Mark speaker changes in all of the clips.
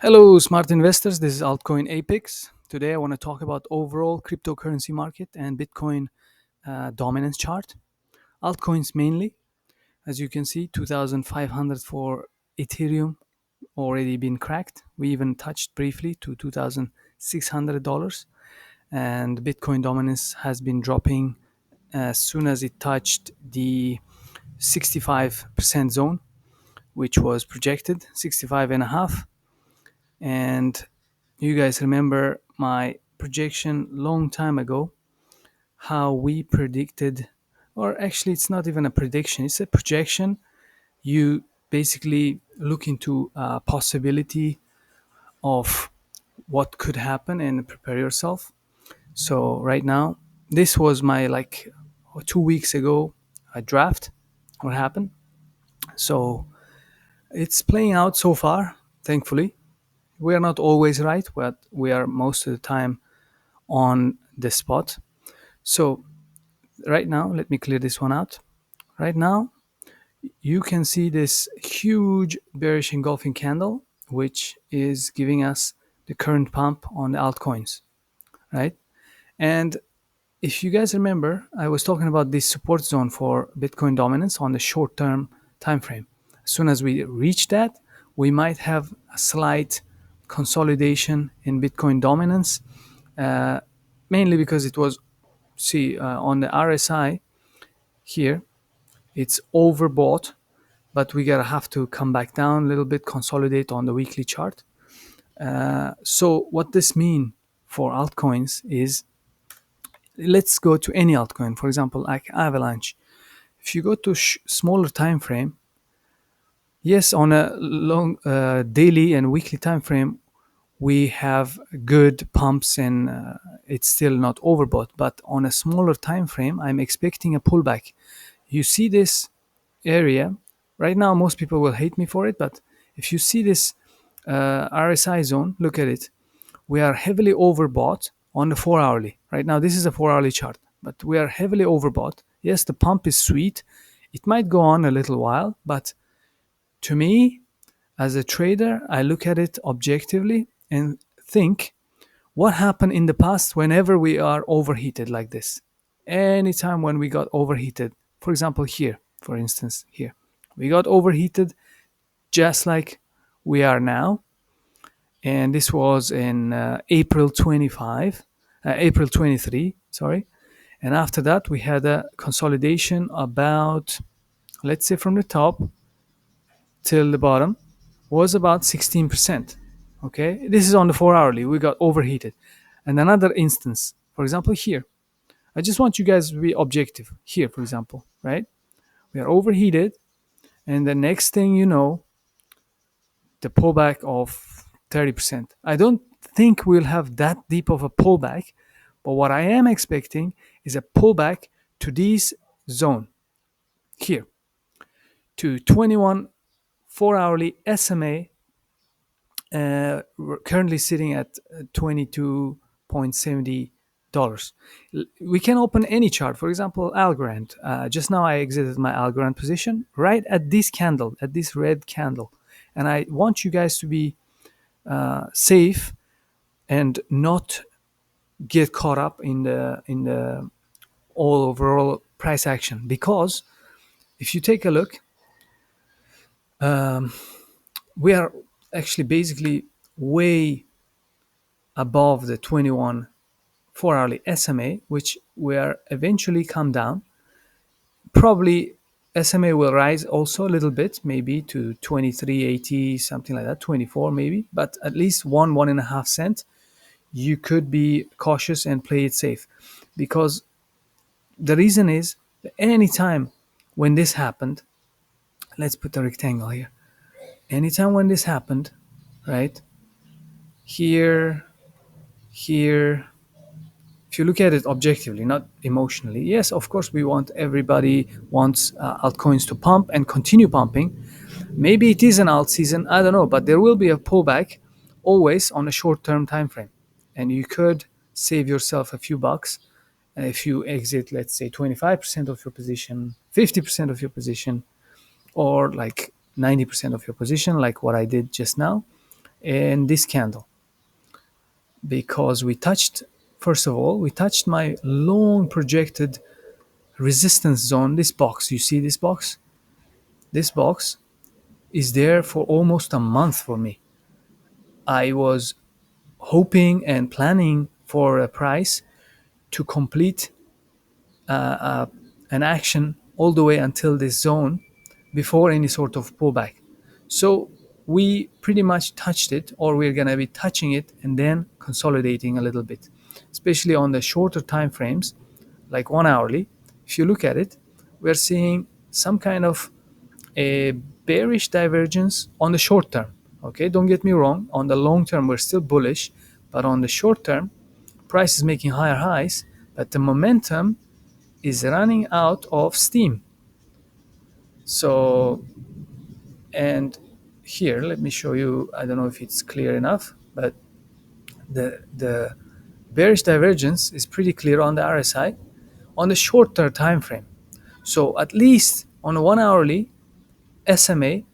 Speaker 1: Hello, smart investors. This is Altcoin Apex. Today, I want to talk about overall cryptocurrency market and Bitcoin dominance chart. Altcoins mainly, as you can see, 2,500 for Ethereum already been cracked. We even touched briefly to $2,600, and Bitcoin dominance has been dropping as soon as it touched the 65% zone, which was projected 65 and a half. And you guys remember my projection long time ago, how we predicted, or actually it's not even a prediction, it's a projection. You basically look into a possibility of what could happen and prepare yourself. So right now, this was my 2 weeks ago a draft, what happened. So it's playing out so far, thankfully. We are not always right, but we are most of the time on the spot. So right now, let me clear this one out. Right now, you can see this huge bearish engulfing candle, which is giving us the current pump on the altcoins, right? And if you guys remember, I was talking about this support zone for Bitcoin dominance on the short-term time frame. As soon as we reach that, we might have a slight consolidation in Bitcoin dominance, uh, mainly because it was, on the RSI here, it's overbought, but we gotta have to come back down a little bit, consolidate on the weekly chart. So what this mean for altcoins is, let's go to any altcoin, for example, like Avalanche. If you go to smaller time frame, yes, on a long daily and weekly time frame, we have good pumps and it's still not overbought. But on a smaller time frame, I'm expecting a pullback. You see this area right now. Most people will hate me for it, but if you see this RSI zone, look at it. We are heavily overbought on the 4 hourly. Right now, this is a 4 hourly chart, but we are heavily overbought. Yes, the pump is sweet. It might go on a little while, but to me, as a trader, I look at it objectively and think, what happened in the past whenever we are overheated like this? Anytime when we got overheated, for example, here, for instance, here, we got overheated just like we are now. And this was in April 23, sorry. And after that, we had a consolidation about, let's say from the top till the bottom, was about 16%. Okay, this is on the 4 hourly. We got overheated. And another instance, for example, here, I just want you guys to be objective. Here, for example, right? We are overheated, and the next thing you know, the pullback of 30%. I don't think we'll have that deep of a pullback, but what I am expecting is a pullback to this zone here, to 21 4 hourly SMA. We're currently sitting at $22.70. We can open any chart, for example, Algorand. Just now I exited my Algorand position right at this candle, at this red candle. And I want you guys to be safe and not get caught up in the all overall price action, because if you take a look, we are actually basically way above the 21 4 hourly SMA, which will eventually come down. Probably SMA will rise also a little bit, maybe to 23.80, something like that, 24 maybe, but at least 1.5 cent. You could be cautious and play it safe, because the reason is that anytime when this happened, let's put a rectangle here. Anytime when this happened, right here, here, if you look at it objectively, not emotionally, yes, of course, everybody wants altcoins to pump and continue pumping. Maybe it is an alt season, I don't know, but there will be a pullback always on a short-term time frame, and you could save yourself a few bucks if you exit, let's say, 25% of your position, 50% of your position, or like 90% of your position, like what I did just now. in this candle because we touched, first of all, we touched my long projected resistance zone. This box, you see this box? This box is there for almost a month for me. I was hoping and planning for a price to complete an action all the way until this zone before any sort of pullback. So we pretty much touched it, or we're going to be touching it and then consolidating a little bit, especially on the shorter time frames, like 1 hourly. If you look at it, we're seeing some kind of a bearish divergence on the short term. Okay, don't get me wrong. On the long term, we're still bullish, but on the short term, price is making higher highs, but the momentum is running out of steam. So, and here, let me show you. I don't know if it's clear enough, but the bearish divergence is pretty clear on the RSI on the shorter time frame. So at least on a 1 hourly SMA,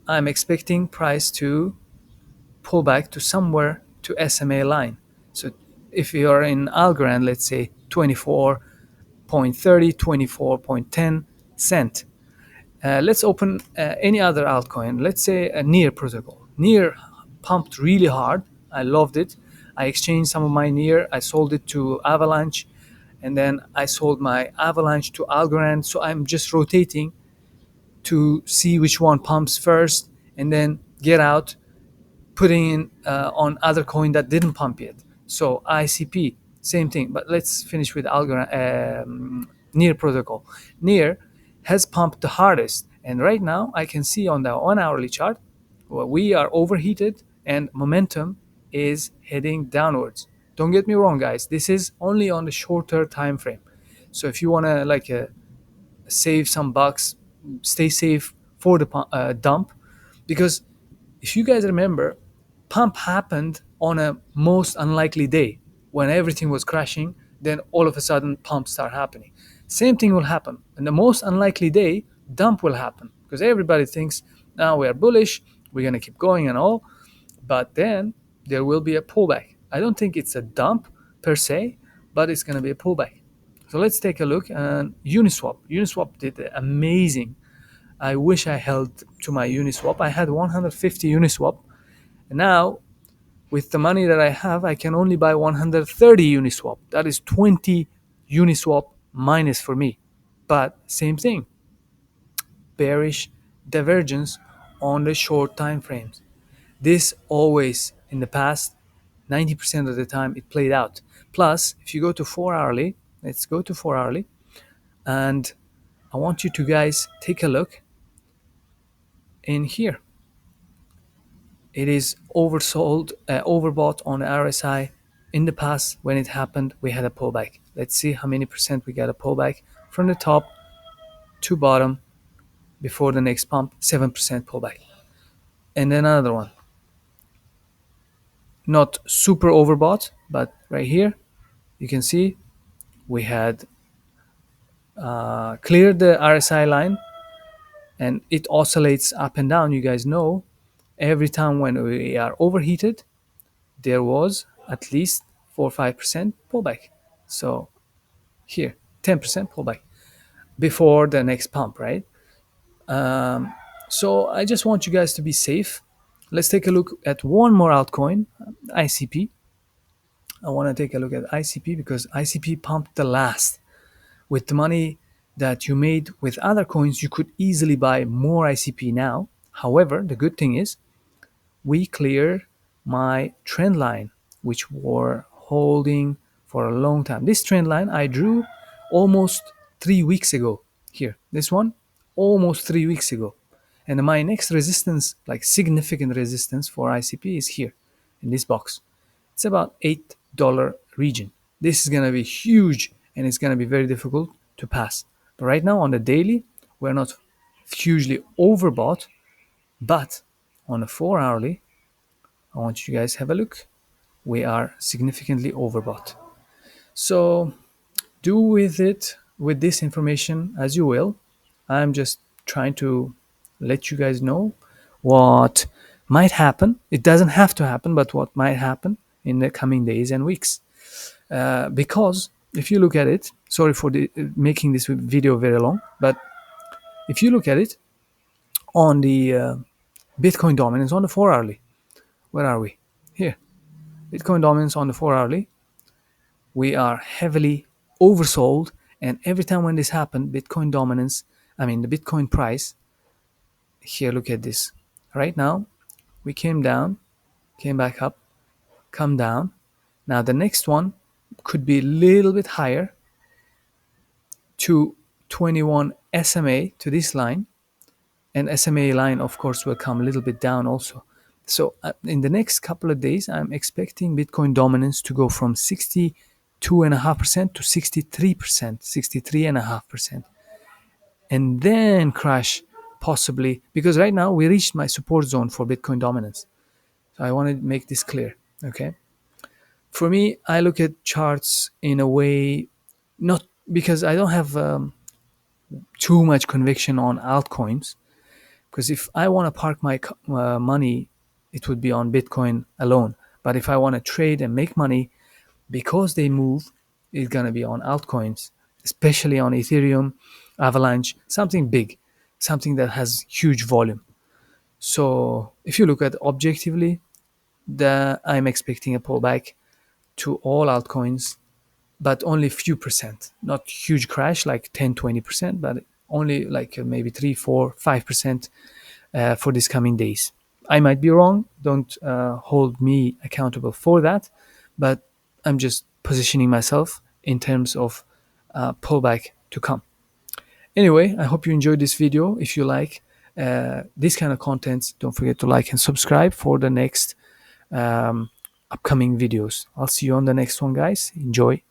Speaker 1: I'm expecting price to pull back to somewhere to SMA line. So if you are in Algorand, let's say 24.30, 24.10 cent. Let's open any other altcoin. Let's say a Near protocol. Near pumped really hard. I loved it. I exchanged some of my Near. I sold it to Avalanche, and then I sold my Avalanche to Algorand. So I'm just rotating to see which one pumps first, and then get out, putting in on other coin that didn't pump yet. So ICP, same thing. But let's finish with Algorand, Near protocol. Near has pumped the hardest, and right now I can see on the 1 hourly chart, well, we are overheated and momentum is heading downwards. Don't get me wrong, guys. This is only on the shorter time frame. So if you want to save some bucks, stay safe for the dump, because if you guys remember, pump happened on a most unlikely day when everything was crashing. Then all of a sudden, pumps start happening. Same thing will happen. And the most unlikely day, dump will happen because everybody thinks now we are bullish, we're gonna keep going and all, but then there will be a pullback. I don't think it's a dump per se, but it's gonna be a pullback. So let's take a look at Uniswap. Uniswap did amazing. I wish I held to my Uniswap. I had 150 Uniswap. And now, with the money that I have, I can only buy 130 Uniswap. That is 20 Uniswap minus for me. But same thing, bearish divergence on the short time frames. This always, in the past, 90% of the time, it played out. Plus, if you go to 4 hourly, let's go to 4 hourly, and I want you to guys take a look in here. It is oversold, overbought on RSI. In the past, when it happened, we had a pullback. Let's see how many percent we got a pullback from the top to bottom before the next pump. 7% pullback. And then another one. Not super overbought, but right here, you can see we had cleared the RSI line, and it oscillates up and down. You guys know every time when we are overheated, there was at least 4 or 5% pullback. So here, 10% pullback before the next pump, right? So I just want you guys to be safe. Let's take a look at one more altcoin, ICP. I want to take a look at ICP because ICP pumped the last. With the money that you made with other coins, you could easily buy more ICP now. However, the good thing is we clear my trend line, which were holding for a long time. This trend line I drew almost 3 weeks ago. Here, this one, almost 3 weeks ago. And my next resistance, like significant resistance for ICP, is here in this box. It's about $8 region. This is going to be huge and it's going to be very difficult to pass. But right now on the daily, we're not hugely overbought, but on a 4 hourly, I want you guys to have a look. We are significantly overbought. So do with it, with this information as you will. I'm just trying to let you guys know what might happen. It doesn't have to happen, but what might happen in the coming days and weeks. Because if you look at it, sorry for making this video very long, but if you look at it on the Bitcoin dominance on the 4 hourly, where are we? Here, Bitcoin dominance on the 4 hourly, we are heavily oversold. And every time when this happened, Bitcoin dominance, I mean the Bitcoin price, here, look at this. Right now, we came down, came back up, come down. Now the next one could be a little bit higher to 21 SMA, to this line. And SMA line, of course, will come a little bit down also. So in the next couple of days, I'm expecting Bitcoin dominance to go from 62.5% to 63%, 63.5%. And then crash, possibly, because right now we reached my support zone for Bitcoin dominance. So I want to make this clear, okay? For me, I look at charts in a way, not because I don't have too much conviction on altcoins, because if I want to park my money, it would be on Bitcoin alone. But if I want to trade and make money because they move, it's going to be on altcoins, especially on Ethereum, Avalanche, something big, something that has huge volume. So if you look at objectively, I'm expecting a pullback to all altcoins, but only few percent, not huge crash like 10-20%, but only like maybe 3-4-5% for these coming days. I might be wrong, don't hold me accountable for that, but I'm just positioning myself in terms of pullback to come. Anyway, I hope you enjoyed this video. If you like this kind of content, don't forget to like and subscribe for the next upcoming videos. I'll see you on the next one, guys. Enjoy.